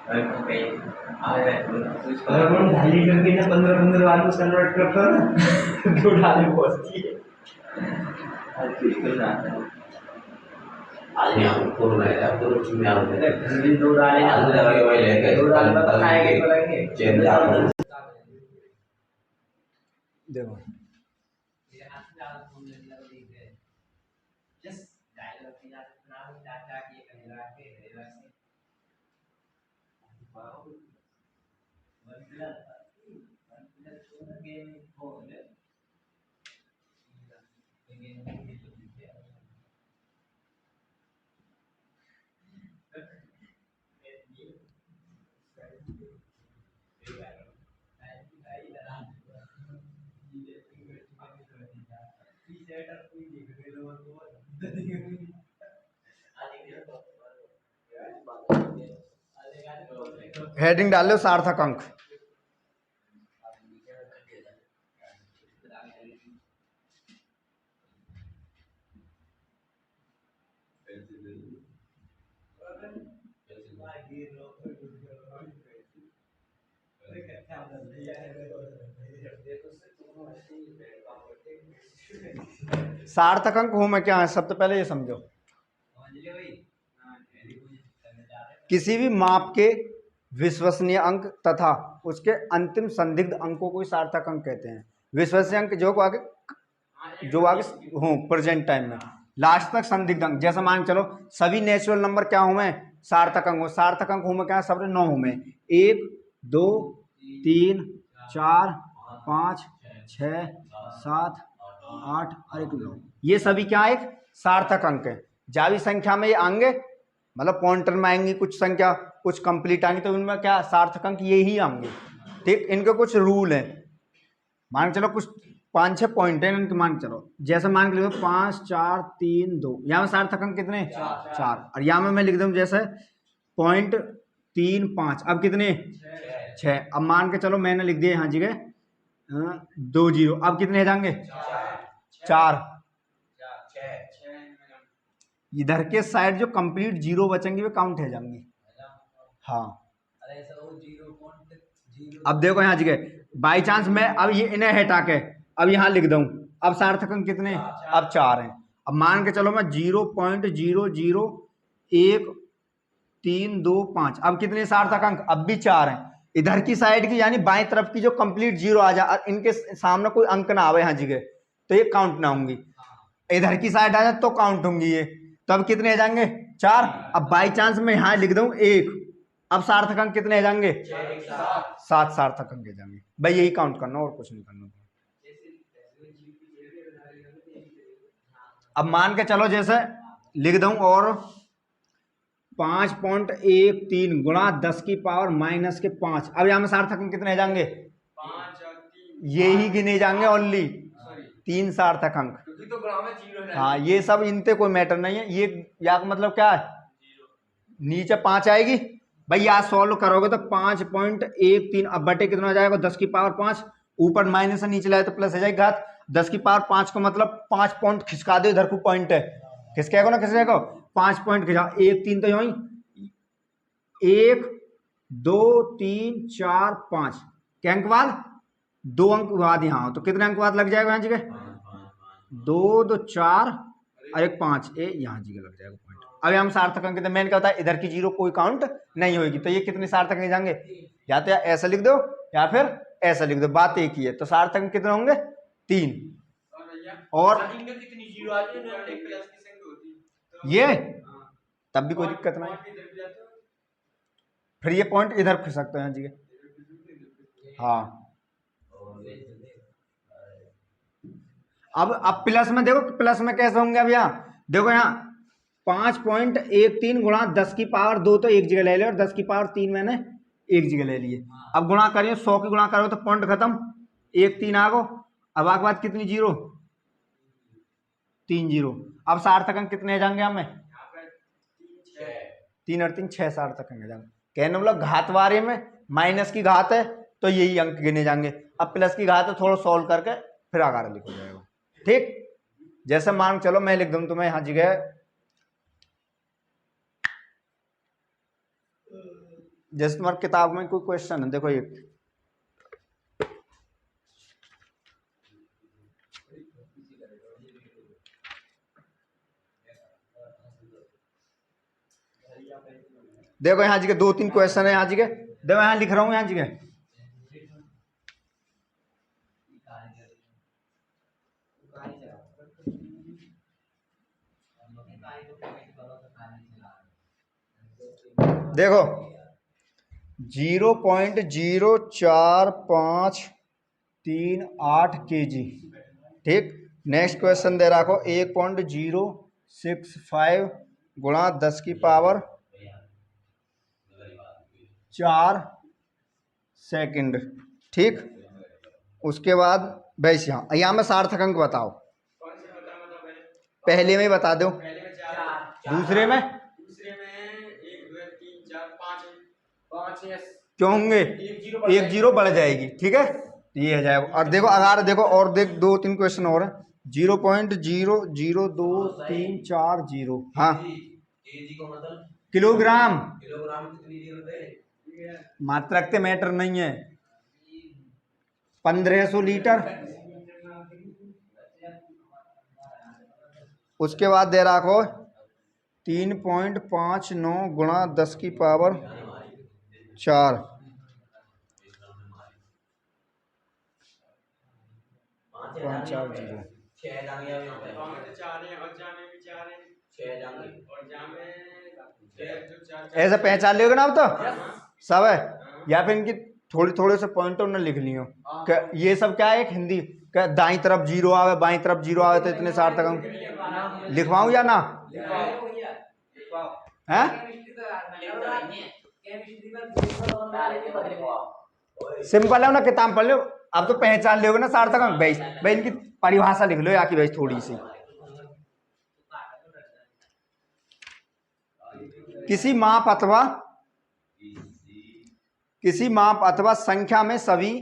अगर हम 2.5 लीटर की ना 15-15 बार में कन्वर्ट करता है ना तो डाले पहुंचती है। आज यहाँ पर पूर्ण है, अब तो रुचि में आ रहे हैं। फिर 2 डाले ना, आज लगा के वही लेके 2 डाले पता खाएंगे पड़ेंगे। चेंज आ रहा है। देखो हेडिंग डाल लो सार्थक अंक। सार्थक अंक हूं मैं क्या है, सबसे पहले ये समझो। किसी भी माप के विश्वसनीय अंक तथा उसके अंतिम संदिग्ध अंकों को सार्थक अंक कहते हैं। विश्वसनीय अंक जो आगे हो प्रेजेंट टाइम में, लास्ट तक संदिग्ध अंक, जैसा मान चलो सभी नेचुरल नंबर क्या हूं मैं, सार्थक अंक हो। सार्थक अंक हूं मैं क्या, सब 9 हूं मैं, 1 2 3 4 5 6 7 8 और 1 9, ये सभी क्या एक सार्थक अंक है। जावी संख्या में ये आएंगे, मतलब पॉइंटर में आएंगी कुछ संख्या, कुछ कंप्लीट आएंगी, तो उनमें क्या सार्थक अंक ये ही आएंगे। ठीक, इनके कुछ रूल हैं। मान के चलो कुछ 5-6 पॉइंट है इनके, मान के चलो जैसे मान के लो 5 4 3 2, यहाँ में सार्थक अंक कितने 4, और यहाँ में मैं लिख दूं जैसे 0.35, अब कितने 6। अब मान के चलो मैंने लिख दिया यहाँ जगह 2 0, अब कितने जाएंगे 4। इधर के साइड जो कंप्लीट 0 बचेंगे वे काउंट है जाएंगी। हाँ अब देखो यहाँ जगह बाई चांस मैं अब ये इन्हें हटा के अब यहाँ लिख दूं, अब सार्थक अंक कितने अब 4 हैं। अब मान के चलो मैं 0.001325, अब कितने सार्थक अंक अब भी 4 हैं। इधर की साइड की यानी बाएं तरफ की जो कंप्लीट 0 आ जाए, इनके सामने कोई अंक ना आवे यहाँ जगह, तो ये काउंट ना होंगी। इधर की साइड आ जाए तो काउंट होंगी ये, तो अब कितने जाएंगे 4। अब बाई चांस मैं यहाँ लिख दूं 1, अब सार्थक अंक कितने जाएंगे 7 सार्थक अंक जाएंगे। भाई यही काउंट करना और कुछ नहीं करना। अब मान के चलो जैसे लिख दूं और 5.13 गुणा 10 की पावर -5, अब यहाँ में सार्थक अंक कितने जाएंगे, ये ही गिने जाएंगे ओनली 3 सार्थक अंक। हाँ ये सब इनते कोई मैटर नहीं है, ये या मतलब क्या है नीचे 5 आएगी। भाई यहाँ सॉल्व करोगे तो 5.13, अब बटे कितना जाएगा 10 की पावर 5, ऊपर माइनस से नीचे लाए तो प्लस हो जाएगी घात 10 की पावर 5 को, मतलब 5 पॉइंट खिसका दो, इधर को पॉइंट है खिसकेगा ना, खिसकेगा 5 पॉइंट खिंचा 1 3 तो यही 1 2 3 4 5 क्या अंक बाद 2 अंक बाद यहाँ, तो कितने अंक बाद लग जाएगा यहाँ जगह 2 2 4 और 1 5, ये यहाँ जगह लग जाएगा पॉइंट। अब हम सार्थक अंक मैंने क्या होता है इधर की 0 कोई काउंट नहीं होगी, तो ये कितने सार्थक नहीं जाएंगे, या तो ऐसा लिख दो या फिर ऐसा लिख दो, बात एक ही है। तो सार्थक अंक कितने होंगे 3। और ये तब भी कोई दिक्कत नहीं, फिर ये पॉइंट इधर खिसकते हैं जी। हाँ अब प्लस में देखो, प्लस में कैसे होंगे, अब यहाँ देखो यहाँ 5.13 गुणा 10 की पावर 2 तो एक जगह ले लिया और 10 की पावर 3 मैंने एक जगह ले लिए। अब गुणा करिए 100 की गुणा करो तो पॉइंट खत्म, 1 3 आ गो, अब आगे बाद कितनी 0 3 0। अब सार्थक अंक कितने जाएंगे हमें 3 और 3 6 सार्थक अंक जाएंगे। कहने मतलब घात वारे में माइनस की घात है तो यही अंक गिने जाएंगे, अब प्लस की घात है थोड़ा सॉल्व करके फिर आगे लिखो जाएगा। ठीक, जैसे मान चलो मैं लिख दूं तुम्हें यहाँ जगह जैसे तुम्हारी किताब में कोई क्वेश्चन है, देखो ये देखो यहाँ जी के 2-3 क्वेश्चन है यहाँ जी के, देखो यहाँ लिख रहा हूँ यहाँ जी के। देखो 0.0453 kg, ठीक। नेक्स्ट क्वेश्चन दे रखो 1.065 गुणा 10 की पावर 4 सेकंड, ठीक। उसके बाद वैसे यहाँ में सार्थक अंक बताओ, पहले में ही बता दो, दूसरे में 1 2 3 4 5 क्यों होंगे, 1 0 बढ़ जाएगी, ठीक है, ये हो जाएगा। और देखो अगर देखो और देख 2-3 क्वेश्चन और है, 0.00234 हाँ केजी को मतलब किलोग्राम, किलोग्राम में कितनी जीरो थे? मात्रक ते मैटर नहीं है। 1500 लीटर। उसके बाद दे रखो 3.59 गुणा 10 की पावर 4 540 6 जाएंगे अब यहाँ पे 4 है और जा में भी 4 है 6 जाएंगे और जा में 6 जो 4 ऐसे पहचान लोगे ना अब तो सब है, या फिर इनकी थोड़े थोड़े से पॉइंट उन्होंने लिख लियो। ये सब क्या है, एक हिंदी क्या, दाई तरफ 0 आवे बाई तरफ 0 आवे तो इतने सार्थक अंक लिखवाऊं या ना है? सिंपल है ना, किताब पढ़ लो, अब तो पहचान लोगे ना सार्थक अंक। भाई इनकी परिभाषा लिख लो या कि भाई थोड़ी सी। किसी माप अथवा संख्या में सभी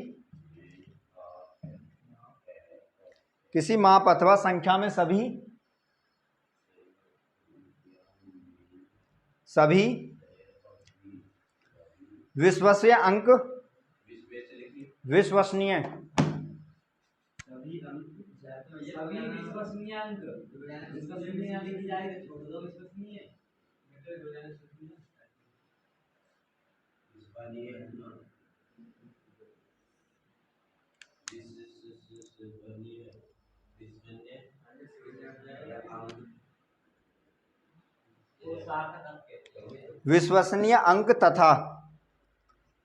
विश्वसनीय अंक विश्वसनीय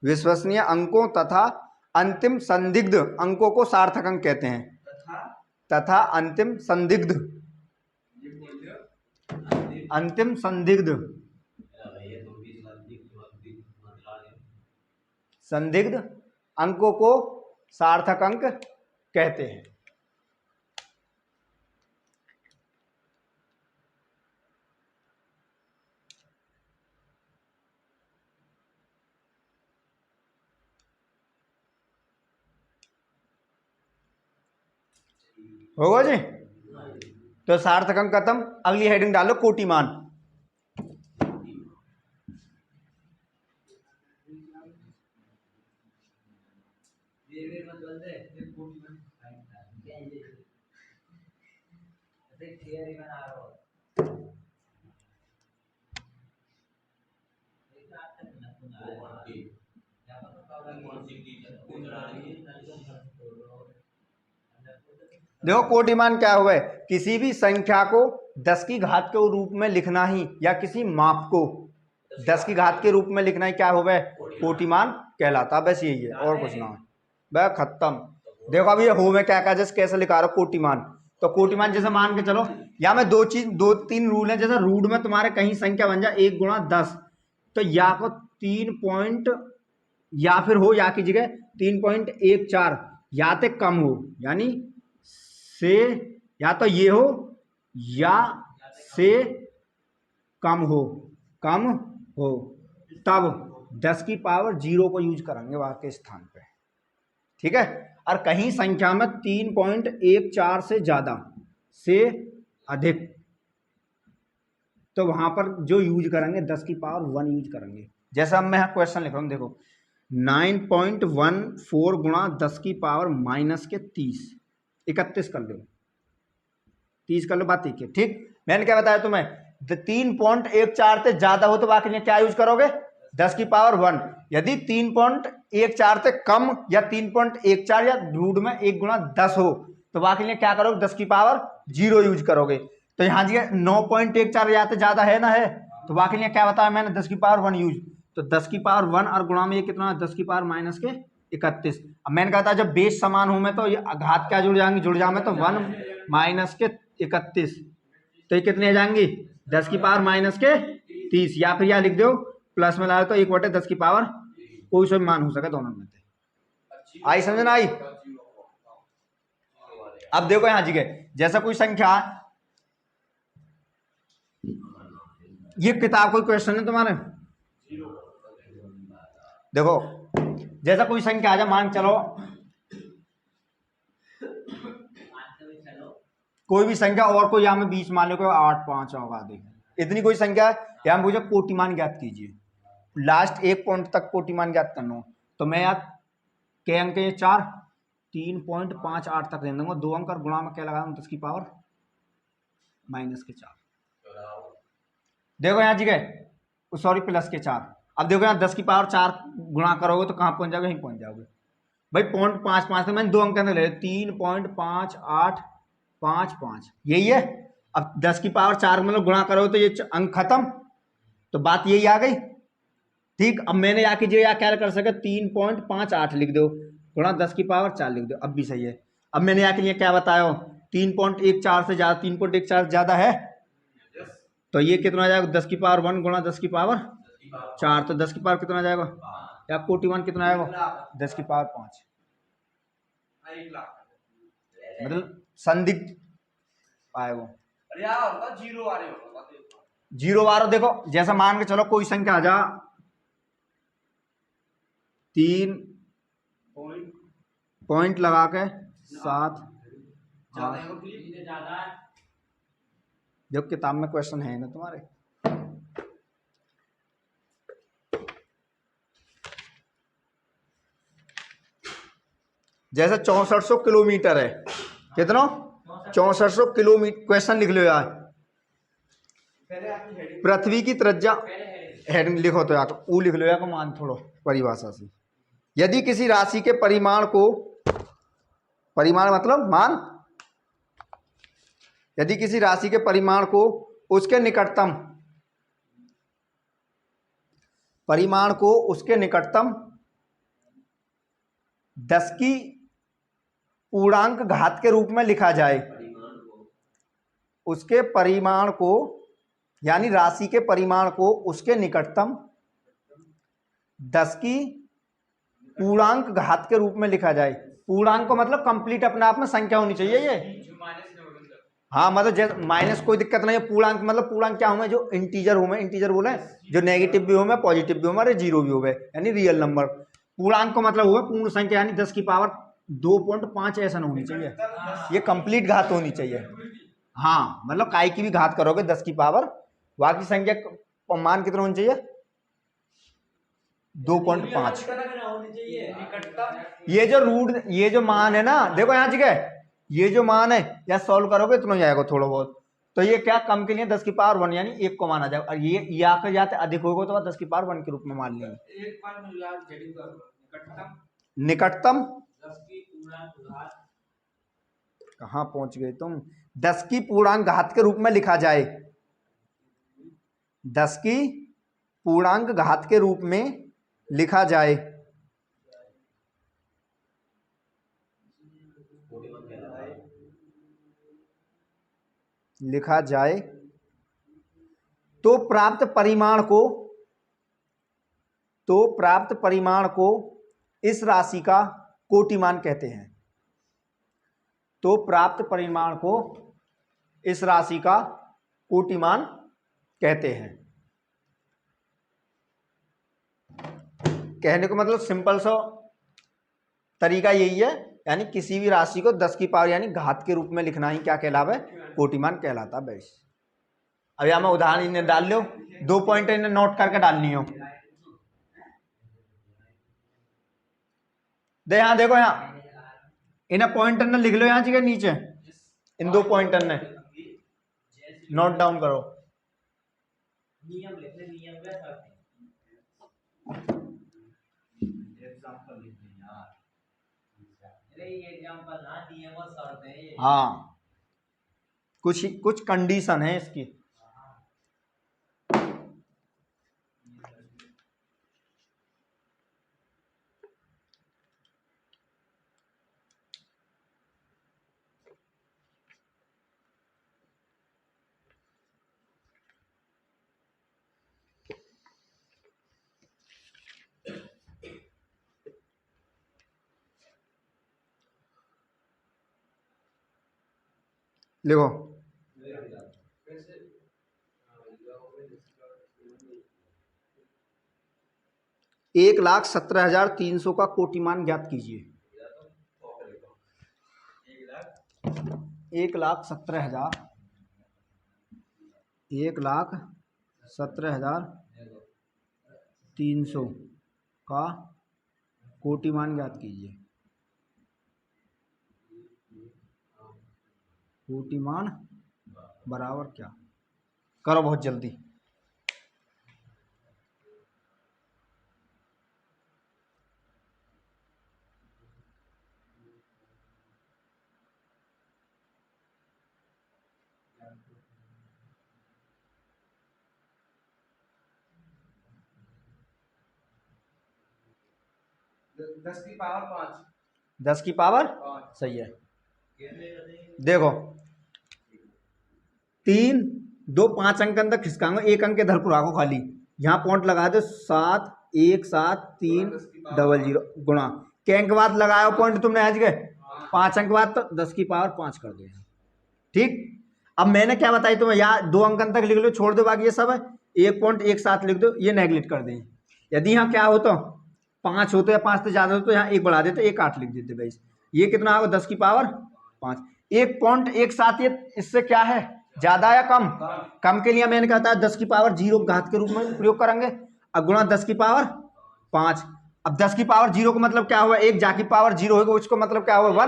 विश्वसनीय अंकों तथा अंतिम संदिग्ध अंकों को सार्थक अंक कहते हैं। तथा अंतिम संदिग्ध अंकों को सार्थक अंक कहते हैं। होगा जी, तो सार्थक अंक खत्म। अगली हेडिंग डालो कोटिमान। देखो कोटिमान क्या हुआ है, किसी भी संख्या को 10 की घात के रूप में लिखना ही या किसी माप को 10 की घात के रूप में लिखना ही क्या हुआ है, कोटिमान कहलाता। बस यही है और कुछ ना है, वह खत्म। देखो अभी हो में क्या कहा, जैसे कैसे लिखा रहा कोटिमान, तो कोटिमान जैसे मान के चलो या में 2-3 रूल है। जैसे रूट में तुम्हारे कहीं संख्या बन जाए 1 गुणा 10, तो या को 3 पॉइंट या फिर हो या की जगह 3.14 या तक कम हो, यानी से या तो ये हो या से कम हो तब 10 की पावर 0 को यूज करेंगे वहां के स्थान पे, ठीक है। और कहीं संख्या में 3.14 से ज्यादा से अधिक, तो वहां पर जो यूज करेंगे 10 की पावर 1 यूज करेंगे। जैसा अब मैं क्वेश्चन लिख रहा हूँ, देखो 9.14 गुणा 10 की पावर माइनस के 30, 31 कर लो, 30 कर लो, बात ठीक है। ठीक, मैंने क्या बताया तुम्हें, 3.14 से ज्यादा हो तो बाकी ने क्या यूज करोगे, 10 की पावर 1। यदि 3.14 से कम या 3.14 या रूट में 1 गुणा 10 हो तो बाकी ने क्या करोगे, 10 की पावर 0 यूज करोगे। तो यहाँ जी 9.14 या तो ज्यादा है ना, है, तो बाकी ने क्या बताया मैंने, 10 की पावर 1 यूज। तो 10 की पावर 1 और गुणा में ये कितना है, 10 की पावर माइनस के 31। अब मैंने कहा था जब बेस समान हो में तो ये घात क्या जुड़ जाएंगे, जुड़ जाए तो 1 माइनस के 31, तो ये कितने आ जाएंगी, 10 की पावर माइनस के 30, या फिर यहाँ लिख दो प्लस में लाए तो 1/10 की पावर, कोई सा मान हो सके दोनों में से। आई समझ ना आई। अब देखो यहाँ जी गए, जैसा कोई संख्या, ये किताब कोई क्वेश्चन है तुम्हारे, देखो जैसा कोई संख्या आ जाए, मान चलो कोई भी संख्या और कोई यहाँ में 20 मान लो, कोई 8 5 होगा, देखो इतनी कोई संख्या है, यहाँ मुझे कोटिमान ज्ञात कीजिए, लास्ट एक पॉइंट तक कोटिमान ज्ञात करना हो। तो मैं यार के अंक ये 4, 3.58 तक दे दूंगा, 2 अंक और गुणा में क्या लगा दूँ, 10 की पावर माइनस के 4। देखो यहाँ जी गए, सॉरी प्लस के 4। अब देखो यहाँ 10 की पावर 4 गुणा करोगे तो कहाँ पहुंच जाओगे, यहीं पहुंच जाओगे भाई। 0.55 तो मैंने 2 अंक के अंदर ले 3.5855, यही है। अब 10 की पावर 4 मतलब गुणा करोगे तो ये अंक खत्म, तो बात यही आ गई। ठीक, अब मैंने यहाँ कीजिए, या क्या कर सके, 3.58 लिख दो गुणा 10 की पावर 4 लिख दो, अब भी सही है। अब मैंने यहाँ के लिए क्या बताया, 3.14 से ज्यादा, 3.14 ज्यादा है, तो ये कितना आ जाएगा, 10 की पावर 1 गुणा 10 की पावर 4, तो 10 की पावर कितना आ जाएगा, या कोटिमान कितना आएगा, 10 की पावर 5, मतलब संदिग्ध आएगा। जीरो वारो देखो, जैसा मान के चलो कोई संख्या आ जा 3 पॉइंट लगा के 7, जब किताब में क्वेश्चन है ना तुम्हारे, जैसे 6400 किलोमीटर है, कितना 6400 किलोमीटर, क्वेश्चन लिख लो यार, पृथ्वी की त्रिज्या, हेडिंग लिखो तो यार वो लिख लो यार, मान थोड़ा परिभाषा से, यदि किसी राशि के परिमाण को, परिमाण मतलब मान, यदि किसी राशि के परिमाण को उसके निकटतम, परिमाण को उसके निकटतम 10 की पूर्णांक घात के रूप में लिखा जाए, उसके परिमाण को यानी राशि के परिमाण को उसके निकटतम 10 की पूर्णांक घात के रूप में लिखा जाए। पूर्णांक को मतलब कंप्लीट अपने आप में संख्या होनी चाहिए ये, हाँ मतलब जैसे माइनस कोई दिक्कत नहीं है, पूर्णांक मतलब पूर्णांक क्या हो, जो इंटीजर हो, इंटीजर बोले जो नेगेटिव भी हो, पॉजिटिव भी हो, जीरो भी हो, यानी रियल नंबर। पूर्णांक को मतलब हुआ पूर्ण संख्या, यानी 10 की पावर 2.5 ऐसा होनी चाहिए, ये कंप्लीट घात होनी चाहिए। हाँ मतलब काय की भी घात करोगे 10 की पावर, बाकी संख्या मान कितना होना चाहिए, 2.5। ये जो रूट, ये जो मान है ना, देखो यहाँ जगह ये जो मान है या सॉल्व करोगे इतना जाएगा थोड़ा बहुत, तो ये क्या कम के लिए 10 की पावर 1 यानी 1 को माना जाएगा, और ये आकर जाते अधिक होगा तो 10 की पावर 1 के रूप में मान लेंगे। निकटतम कहाँ पहुंच गए तुम, 10 की पूर्णांक घात के रूप में लिखा जाए, 10 की पूर्णांक घात के रूप में लिखा जाए, लिखा जाए तो प्राप्त परिमाण को इस राशि का कोटिमान कहते हैं, तो प्राप्त परिमाण को इस राशि का कोटिमान कहते हैं। कहने को मतलब सिंपल सा तरीका यही है, यानी किसी भी राशि को 10 की पावर यानी घात के रूप में लिखना ही क्या कहलावे, कोटिमान कहलाता है। अब यहां मैं उदाहरण इन्हें डाल लो, 2 पॉइंट इन्हें नोट करके डालनी हो, यहाँ देखो, यहाँ इन्हें पॉइंटर ने लिख लो यहाँ जी के नीचे, इन दो पॉइंटर ने नोट डाउन करो। नियम लिख ले, नियम क्या शर्त है? एग्जांपल लिख ले यार। अरे ये एग्जांपल ना, नियम और शर्त है ये। हाँ, कुछ कंडीशन है इसकी। लिखो, 1,17,300 का कोटिमान ज्ञात कीजिए। 1,17,300 का कोटिमान ज्ञात कीजिए। कोटिमान बराबर क्या? करो बहुत जल्दी। दस की पावर 5। 10 की पावर सही है। देखो 3 2 5 अंक अंदर खिसकाऊंगा, एक अंक इधर पुरा को खाली, यहाँ पॉइंट लगा दो 7 1 7 3 00 गुणा के अंक बाद लगाओ पॉइंट तुमने आज गए 5 अंक बाद, तो 10 की पावर 5 कर दो। ठीक, अब मैंने क्या बताई तुम्हें, यहाँ 2 अंक तक लिख लो, छोड़ दो बाकी ये सब है, 1.17 लिख दो, ये नेगलेक्ट कर दें। यदि यहाँ क्या होता 5 होते या 5 से ज्यादा हो तो यहाँ 1 बढ़ा देते, 1 8 लिख देते भाई। ये कितना होगा 10 की पावर 5। 1.17 ये इससे क्या है, ज्यादा या कम? कम के लिए मैंने कहता है 10 की पावर 0 घात के रूप में प्रयोग करेंगे, अब गुणा 10 की पावर 5। अब 10 की पावर 0 का मतलब क्या हुआ, एक जा की पावर 0 होगा, उसको मतलब क्या हुआ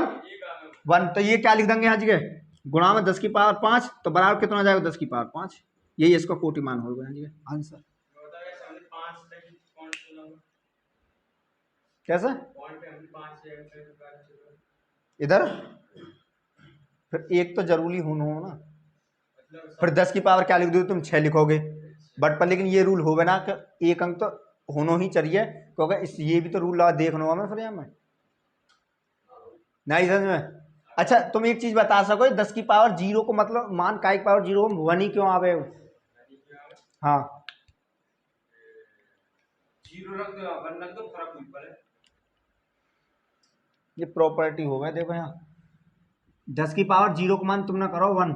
1, तो ये क्या लिख देंगे यहाँ जी गुणा में 10 की पावर 5, तो बराबर कितना आ जाएगा 10 की पावर 5। यही इसका कोटिमान होगा यहाँ जी आंसर। कैसे इधर फिर एक तो जरूरी होना हो ना, फिर 10 की पावर क्या लिख दो तुम 6 लिखोगे बट पर, लेकिन ये रूल होगा ना कि एक अंक तो होना ही चाहिए, क्योंकि इस ये भी तो रूल लगा देखना होगा फिर यहाँ में नहीं समझ में। अच्छा तुम एक चीज बता सको 10 की पावर 0 को मतलब मान काय की पावर 0 1 ही क्यों आवे? हाँ 0 रख दो, 1 रख दो, फर्क नहीं पड़े। ये प्रॉपर्टी हो गया। देखो यहाँ 10 की पावर 0 को मान तुम ना करो 1,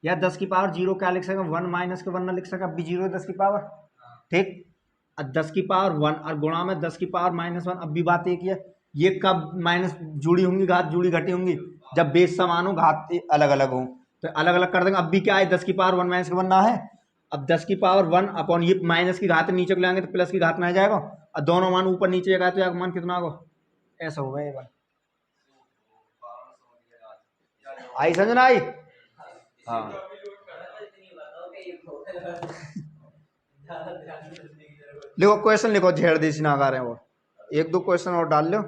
या 10 की पावर 0 क्या लिख सके 1 माइनस के 1 ना लिख सके, अब भी 0 10 की पावर। ठीक, अब 10 की पावर 1 और गुणा में 10 की पावर -1, अब भी बात एक ही है, ये कब माइनस जुड़ी होंगी, घात जुड़ी घटी होंगी, जब बेस समान हो घात अलग अलग हो, तो अलग अलग कर देंगे। अब भी क्या है 10 की पावर 1 माइनस के 1 ना है, अब 10 की पावर 1 अपॉन ये माइनस की घात नीचे को लाएंगे तो प्लस की घात में आ जाएगा, और दोनों मान ऊपर नीचे जाएगा तो मान कितना होगा, ऐसा होगा ये बात। आई समझ आई? हाँ लिखो क्वेश्चन लिखो, झेड़ देसी नागार है, और 1-2 क्वेश्चन और डाल लो।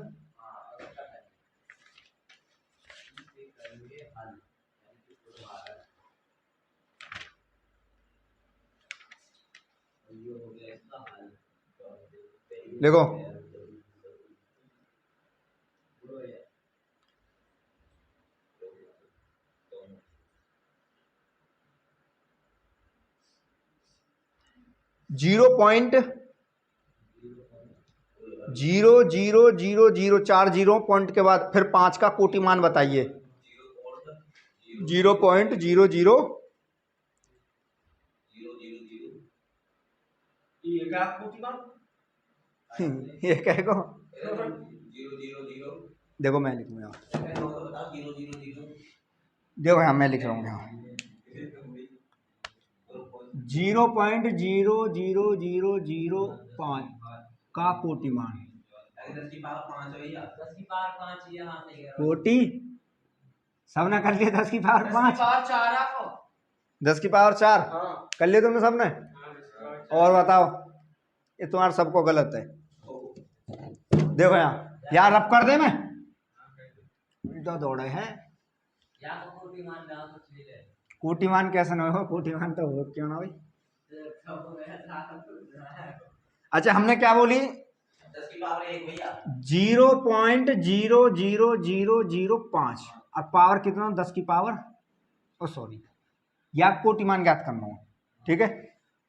लिखो 0.00004 जीरो पॉइंट के बाद फिर 5 का कोटिमान बताइए। 0.00 ये कहेगा देखो मैं लिखूंगा यहाँ, देखो यहाँ मैं लिख रहा हूँ यहाँ 0.00005 का कोटिमान 10 की पावर 5 है भैया, 10 की पावर 5 ये हाँ सही है। कोटि सबने कर लिया 10 की पावर 10 की 5, पावर 4 आपको। 10 की पावर 4 हाँ कर लिया तुमने सबने। और बताओ, ये तुम्हारा सबको गलत है। देखो यहाँ यार रब कर दे मैं उल्टा दौड़े हैं। या तो कोटि मान डाल तो चले जाए। कोटिमान कैसे ना हो, कोटिमान तो हो क्यों ना भाई। अच्छा हमने क्या बोली, 10 की पावर 1 भैया, 0.00005 और पावर कितना 10 की पावर, ओ सॉरी या कोटिमान ज्ञात करना हो, ठीक है।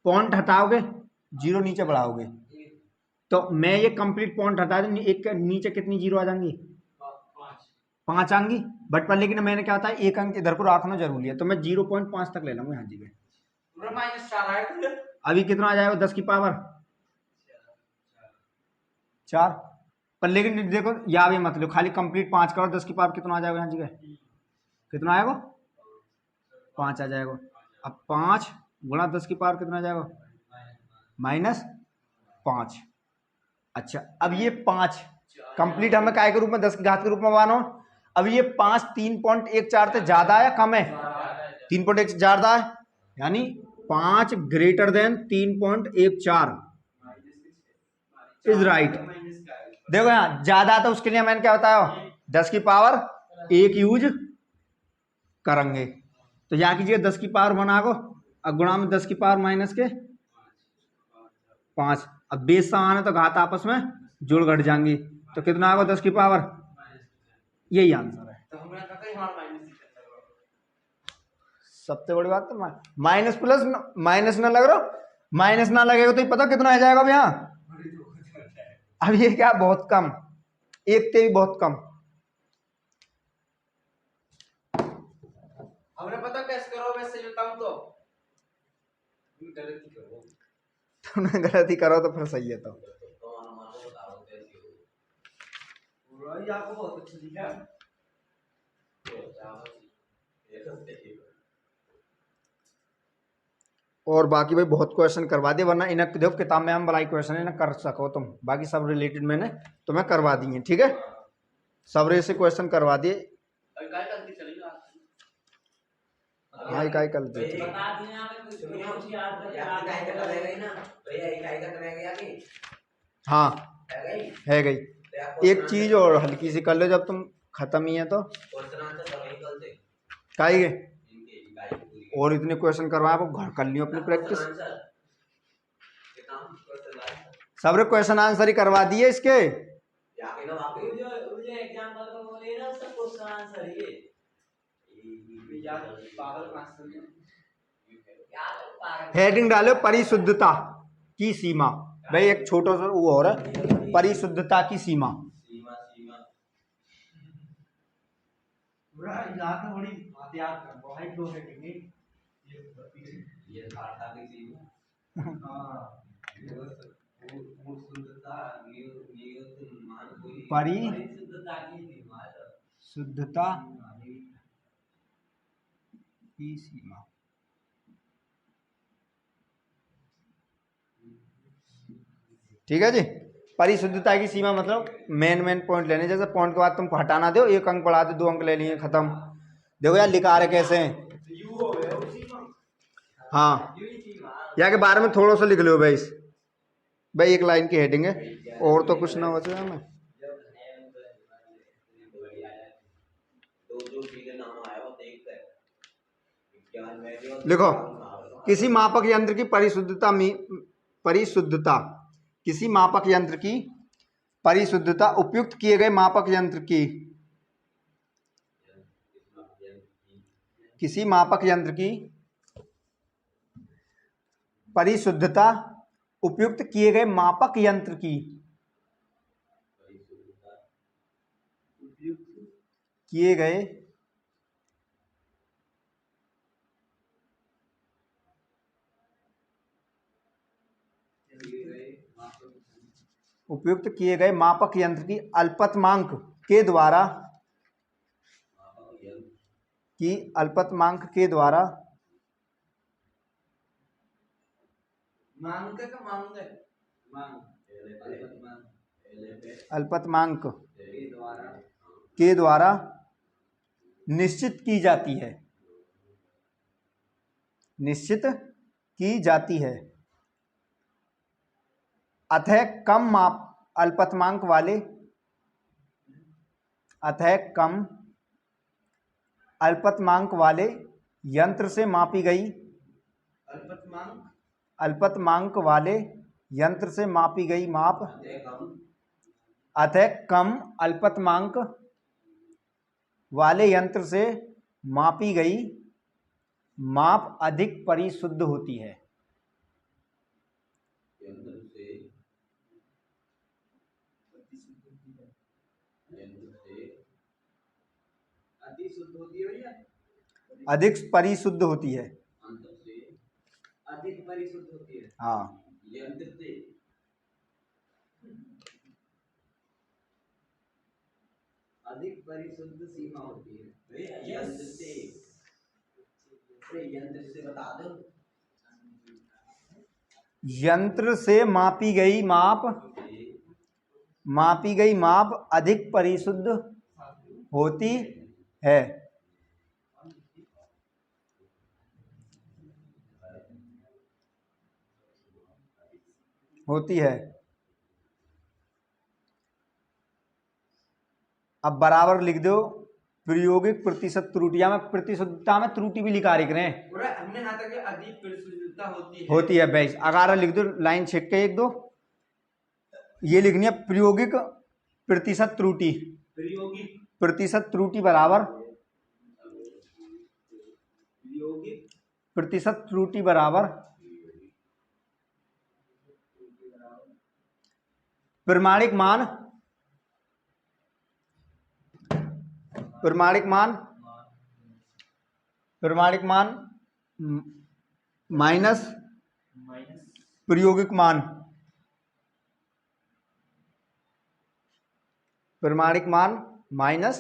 पॉइंट हटाओगे, जीरो नीचे बढ़ाओगे, तो मैं ये कंप्लीट पॉइंट हटा दूं, एक के नीचे कितनी जीरो आ जाएंगी, 5 आएंगी। बट पर लेकिन मैंने क्या बताया, एक अंक इधर को रखना जरूरी है, तो मैं 0.5 तक ले लूंगा यहाँ जी में। पूरा -4 आएगा। अभी कितना आ जाएगा 10 की पावर 4, पर लेकिन देखो या भी मत लो, खाली कंप्लीट 5 करो, 10 की पावर कितना आ जाएगा यहाँ जगह, कितना आएगा 5 आ जाएगा। अब 5 गुणा 10 की पावर कितना आ जाएगा -5। अच्छा अब ये 5 कंप्लीट हमें काय के रूप में 10 की घात के रूप में मानो। अब ये 5 3.14 से ज्यादा है कम है, 3.1 से ज्यादा है, यानी 5 ग्रेटर देन 3.14 इज राइट। देखो यहाँ ज्यादा था उसके लिए मैंने क्या बताया, 10 की पावर 1 यूज करेंगे, तो यहाँ कीजिए 10 की पावर बना को अब गुणा में 10 की पावर माइनस के 5। अब बेस समान है तो घात आपस में जोड़ घट जाएंगी, तो कितना आएगा 10 की पावर, यही आंसर है। तो हमने कहा कि हाँ -6 सबसे बड़ी बात तो माइनस प्लस माइनस ना लग रहा, माइनस ना लगेगा तो ही पता कितना आ जाएगा अब यहाँ। अब ये क्या बहुत कम, एक से भी बहुत कम। हमने पता कैसे करो, वैसे बताऊं तो गलती करो, तुमने गलती करो तो फिर सही है। तो पूरा आपको बहुत अच्छा दिखा। और बाकी भाई बहुत क्वेश्चन करवा दिए, वरना इन्हें देखो किताब में हम बलाई क्वेश्चन है ना कर सको तुम, बाकी सब रिलेटेड मैंने तुम्हें करवा दिए, ठीक है। सब रे से क्वेश्चन करवा दिए। हाँ इकाई कर लेते हैं। बता दिए हमें कुछ कुछ याद रखेगा ना भैया, इकाई का तरह गया कि हाँ है गई। एक चीज और हल्की सी कर लो जब तुम खत्म ही है तो काई गए, और इतने क्वेश्चन करवाए वो घर कर लियो अपनी प्रैक्टिस। सब क्वेश्चन आंसर ही करवा दिए इसके। हेडिंग डालो परिशुद्धता की सीमा, भाई एक छोटा सा वो हो रहा है, परिशुद्धता की सीमा। परिशुद्धता की सीमा, ठीक है जी। परिशुद्धता की सीमा मतलब मेन पॉइंट लेने, जैसे पॉइंट के बाद तुम हटाना दो, एक अंक बढ़ा दो, 2 अंक ले लिए खत्म। देखो यार लिखा रहे कैसे हैं, हाँ या के बारे में थोड़ा सा लिख लो भाई, भाई एक लाइन की हेडिंग है, और तो कुछ ना बचे हमें। लिखो किसी मापक यंत्र की परिशुद्धता किसी मापक यंत्र की परिशुद्धता उपयुक्त किए गए मापक यंत्र की, किसी मापक यंत्र की परिशुद्धता उपयुक्त किए गए मापक यंत्र की, किए गए उपयुक्त किए गए मापक यंत्र की अल्पतमांक के द्वारा अल्पतमांक के द्वारा के द्वारा निश्चित की जाती है, निश्चित की जाती है। अतः कम माप अल्पतमांक वाले, अतः कम अल्पतमांक वाले यंत्र से मापी गई, अल्पतमांक अल्पतमांक वाले यंत्र से मापी गई माप, अतः कम अल्पतमांक वाले यंत्र से मापी गई माप अधिक परिशुद्ध होती है। अतिशुद्ध होती है भैया, अधिक परिशुद्ध होती है। अधिक परिशुद्ध होती है। हाँ, यंत्र से अधिक परिशुद्ध सीमा होती है। यंत्र से, यंत्र से बता दो। यंत्र से मापी गई माप, मापी गई माप अधिक परिशुद्ध होती है। होती है। अब बराबर लिख दो प्रायोगिक प्रतिशत त्रुटियां में प्रतिशुद्धता में त्रुटि भी लिखा रहे हैं। पूरा हमने यहाँ तक अधिक परिशुद्धता होती है। होती है बेस 11 लिख दो, लाइन छेक के एक दो ये लिखनी है प्रायोगिक प्रतिशत त्रुटि, प्रायोगिक प्रतिशत त्रुटि बराबर प्रायोगिक प्रतिशत त्रुटि बराबर प्रमाणिक मान, प्रमाणिक मान, प्रमाणिक मान माइनस प्रायोगिक मान, प्रमाणिक मान माइनस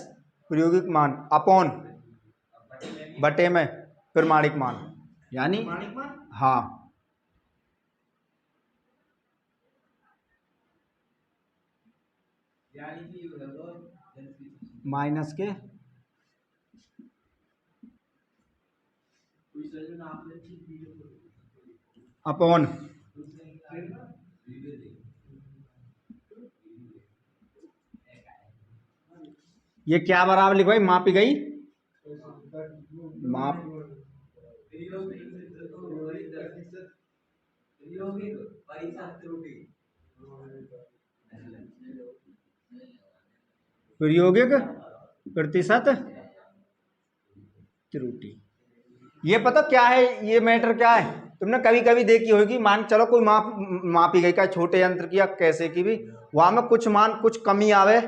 प्रायोगिक मान अपॉन बटे में प्रमाणिक मान, यानी प्रमाणिक मान हाँ माइनस के अपॉन ये क्या बराबर लिखो भाई, मापी गई माप प्रायोगिक प्रतिशत त्रुटि। ये पता क्या है, ये मैटर क्या है, तुमने कभी कभी देखी होगी, मान चलो कोई मापी गई का छोटे यंत्र की या कैसे की भी, वहां में कुछ मान कुछ कमी आवे,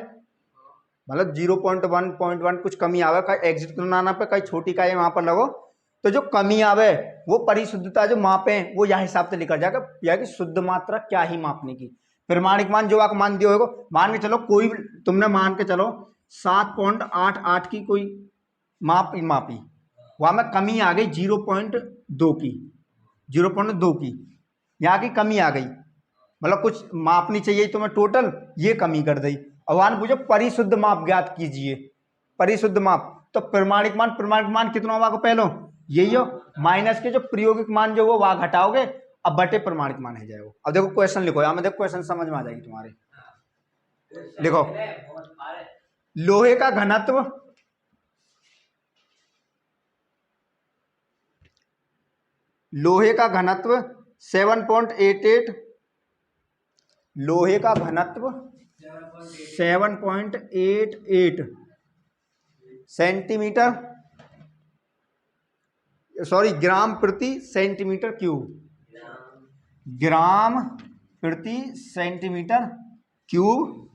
मतलब 0.1 कुछ कमी आवे, कहीं एग्जिट बनाना पे कहीं छोटी का वहां पर लगो, तो जो कमी आवे वो परिशुद्धता जो मापे वो यह हिसाब से लिखा जाएगा या कि शुद्ध मात्रा क्या ही मापने की। प्रमाणिक मान जो आप मान दिए होगा, मान के चलो कोई तुमने मान के चलो 7.88 की कोई मापी, वहां में कमी आ गई 0.2 की, 0.2 की यहाँ की कमी आ गई, मतलब कुछ मापनी चाहिए तुम्हें टोटल, ये कमी कर दी। अब वहां पूछो परिशुद्ध माप ज्ञात कीजिए, परिशुद्ध माप, तो प्रमाणिक मान कितना होगा पहले यही हो, माइनस के जो प्रायोगिक मान जो वो वहां घटाओगे, अब बटे प्रमाणिक मान है जाएगा। अब देखो क्वेश्चन लिखो, यहाँ में देखो क्वेश्चन समझ में आ जाएगी तुम्हारे। लिखो लोहे का घनत्व, लोहे का घनत्व 7.88, लोहे का घनत्व 7.88 सेंटीमीटर, सॉरी ग्राम प्रति सेंटीमीटर क्यूब, ग्राम प्रति सेंटीमीटर क्यूब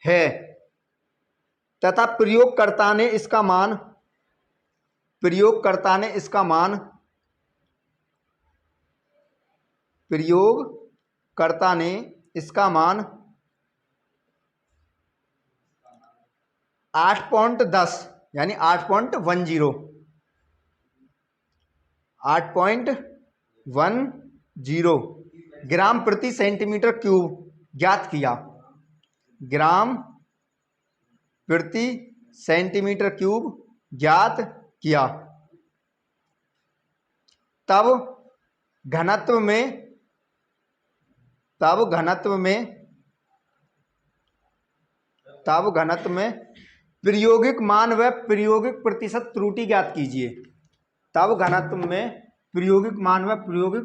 है, तथा प्रयोगकर्ता ने इसका मान, प्रयोगकर्ता ने इसका मान, प्रयोगकर्ता ने इसका मान 8.10 यानी 8.10 ग्राम प्रति सेंटीमीटर क्यूब ज्ञात किया, ग्राम प्रति सेंटीमीटर क्यूब ज्ञात किया, तब घनत्व में प्रायोगिक मान व प्रायोगिक प्रतिशत त्रुटि ज्ञात कीजिए। तब घनत्व में प्रायोगिक मान व प्रायोगिक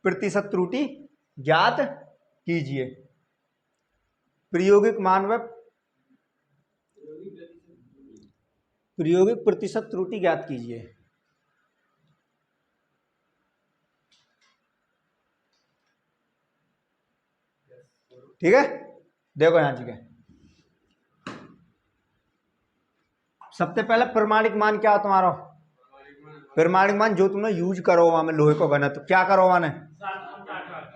प्रतिशत त्रुटि ज्ञात कीजिए। प्रायोगिक मान व प्रायोगिक प्रतिशत त्रुटि ज्ञात कीजिए। ठीक है, देखो यहां ठीक है। सबसे पहले प्रमाणिक मान क्या हो तुम्हारा? प्रमाणिक मान जो तुमने यूज करो वहां में लोहे को घनत्व क्या करो वहां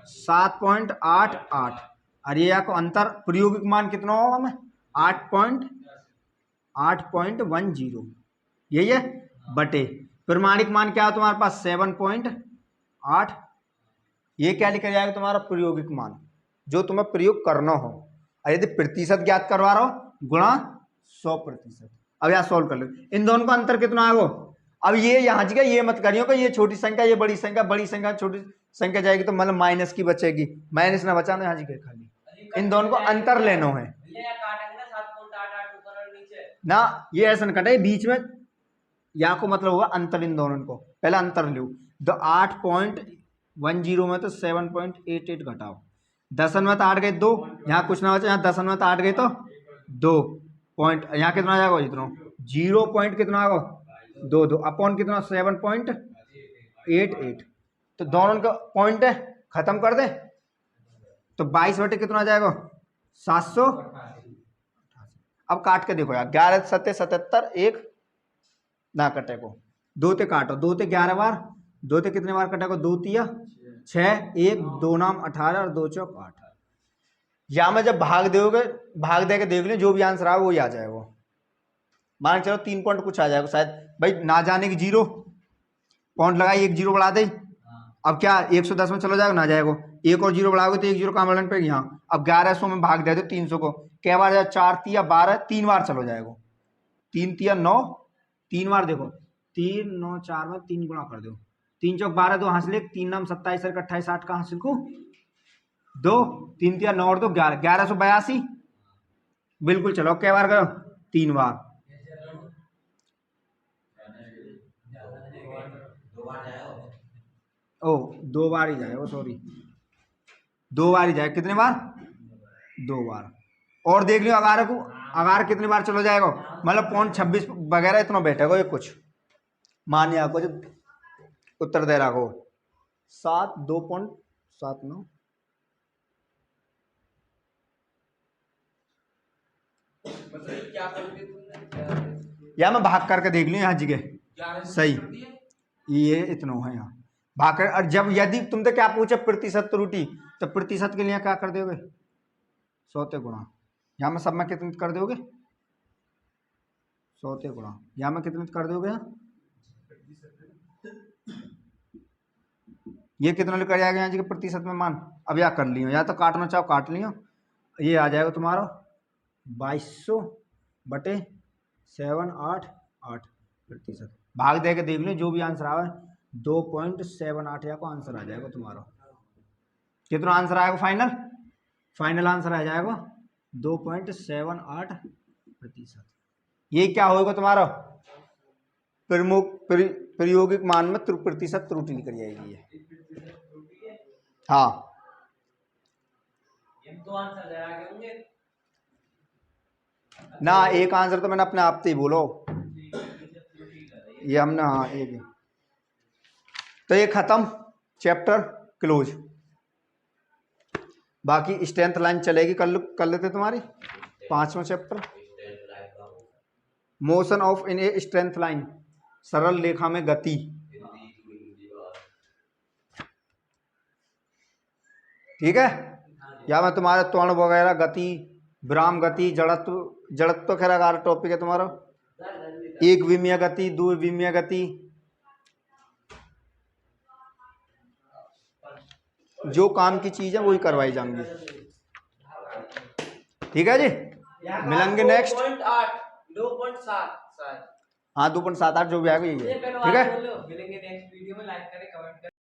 7.88। और ये को अंतर प्रायोगिक मान कितना होगा में 8.10 यही है बटे प्रमाणिक मान क्या हो तुम्हारे पास 7.8। ये क्या लिखा जाएगा तुम्हारा प्रायोगिक मान जो तुम्हें प्रयोग करना हो। और यदि प्रतिशत ज्ञात करवा रहा हो गुणा 100%। अब यहाँ सोल्व कर लो, इन दोनों का अंतर कितना आएगा। अब ये यहाँ जगह ये मत करियो कि ये छोटी संख्या ये बड़ी संख्या छोटी संख्या जाएगी तो मतलब माइनस की बचेगी, माइनस ना बचाना यहाँ जगह खाली इन दोनों को अंतर लेना है ना। ये ऐसा कटे बीच में यहाँ को मतलब होगा अंतर इन दोनों को पहले अंतर लो। तो 8.10 में तो 7.88 घटाओ, दसन में तो 8 गए 2, यहाँ कुछ ना बचा, यहाँ दसन में तो 8 गए तो 2 पॉइंट, यहाँ कितना आ जाएगा इतना 0 पॉइंट कितना आएगा 2 अपॉन कितना 7.88। तो दोनों का पॉइंट है खत्म कर दे तो 22 बटे कितना आ जाएगा 700। अब काट के देखो यार 11 7 77 1 ना कटे को 2 ते काटो 2 ते 11 बार 2 ते कितने बार कटेगा 2 तिया 6 1 2 नाम 18 और 2 चौक 8। या में जब भाग दोगे भाग दे के देख लो जो भी आंसर आए वो ही आ जाएगा। मान चलो 3 पॉइंट कुछ आ जाएगा शायद भाई ना जाने की 0 पॉइंट लगाई 1 0 बढ़ा दे। अब क्या 110 में चलो जाएगा ना जाएगा, एक और 0 बढ़ाओगे तो 1 0 कहाँ बढ़ने पे यहाँ। अब 1100 में भाग दे दो 300 को कै बार जाए 4 तिया 12 3 बार चलो जाएगा 3 तिया 9 3 बार देखो 3 9 4 में 3 गुणा कर दो 3 चौक 12 2 हासिल 1 3 नाम 27 28 8 का हासिल को 2 3 तिया 9 और 2 11 1182 बिल्कुल। चलो कै बार करो 3 बार ओ 2 बार ही जाएगा सॉरी 2 बार ही जाए कितने बार 2 बार। और देख लियो अगार को अगार कितनी बार चलो जाएगा मतलब 26 वगैरह इतना बैठेगा ये कुछ मानिया को उत्तर दे रहा को 2.79 क्या करते तुमने या मैं भाग करके देख लूँ यहाँ जगह सही ये इतना है यहाँ भाग कर। और जब यदि तुमसे क्या पूछे प्रतिशत त्रुटि तो प्रतिशत के लिए क्या कर दोगे 100 ते गुणा। यहाँ में सब में कितने कर दोगे 100 ते गुणा, यहाँ में कितने कर दोगे ये कितना कर जाएगा यहाँ जगह प्रतिशत में मान। अब या कर लियो या तो काटना चाहो काट लियो, ये आ जाएगा तुम्हारा 2200 बटे 788%। भाग दे के देख लो जो भी आंसर आवे 2.78 या को आंसर आ जाएगा तुम्हारा। कितना आंसर आएगा फाइनल आंसर आ जाएगा 2.78%। ये क्या होगा तुम्हारा प्रमुख प्रायोगिक मान में प्रतिशत त्रुटि निकल जाएगी ये। हाँ ना एक आंसर तो मैंने अपने आप से ही बोलो ये हमने हाँ एक तो ये खत्म चैप्टर क्लोज। बाकी स्ट्रेंथ लाइन चलेगी कर लेते तुम्हारी 5वां chapter motion of in a straight line सरल रेखा में गति। ठीक है या मैं तुम्हारे त्वरण वगैरह गति विराम गति जड़त्व खैर अगर टॉपिक है तुम्हारा एक विमीय गति 2 विमीय गति जो काम की चीज़ है वही करवाई जाएंगी। ठीक है जी, मिलेंगे नेक्स्ट। 2.8 2.7 शायद। हाँ 2.78 जो भी आएगा यही है। ठीक है। मिलेंगे नेक्स्ट वीडियो में। लाइक करें, कमेंट करें।